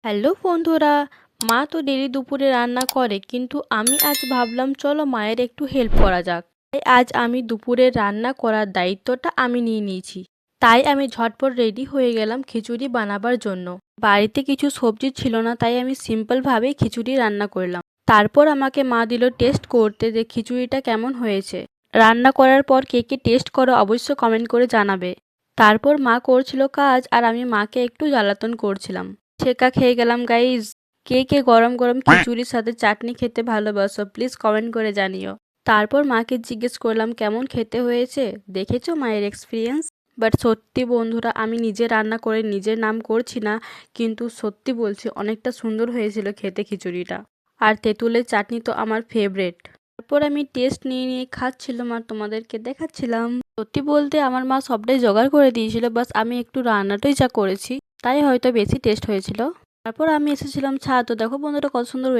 Hello বন্ধুরা, মা তো ডেলি দুপুরে রান্না করে, কিন্তু আমি আজ ভাবলাম চলো মায়ের একটু হেল্প করা যাক। তাই আজ আমি দুপুরে রান্না করার দায়িত্বটা আমি নিয়ে নিয়েছি। তাই আমি ঝটপট রেডি হয়ে গেলাম খিচুড়ি বানাবার জন্য। বাড়িতে কিছু সবজি ছিল না, তাই আমি সিম্পলভাবেই খিচুড়ি রান্না করলাম। তারপর আমাকে মা দিল টেস্ট করতে যে খিচুড়িটা কেমন হয়েছে। রান্না করার পর কে কে টেস্ট করো অবশ্যই কমেন্ট করে জানাবে। তারপর মা করছিল কাজ আর আমি মাকে একটু জ্বালাতন করছিলাম। ছেঁকা খেয়ে গেলাম গাইজ। কে কে গরম গরম খিচুড়ির সাথে চাটনি খেতে ভালোবাসো প্লিজ কমেন্ট করে জানিও। তারপর মাকে জিজ্ঞেস করলাম কেমন খেতে হয়েছে, দেখেছো মায়ের এক্সপিরিয়েন্স। বাট সত্যি বন্ধুরা, আমি নিজে রান্না করে নিজের নাম করছি না, কিন্তু সত্যি বলছি অনেকটা সুন্দর হয়েছিল খেতে খিচুড়িটা। আর তেঁতুলের চাটনি তো আমার ফেভারেট। তারপর আমি টেস্ট নিয়ে নিয়ে খাচ্ছিলাম আর তোমাদেরকে দেখাচ্ছিলাম। সত্যি বলতে আমার মা সবটাই জোগাড় করে দিয়েছিল, বাস আমি একটু রান্নাটাই যা করেছি, তাই হয়তো বেশি টেস্ট হয়েছিল। তারপর আমি এসেছিলাম ছাদ, তো দেখো বন্ধুরা কত সুন্দর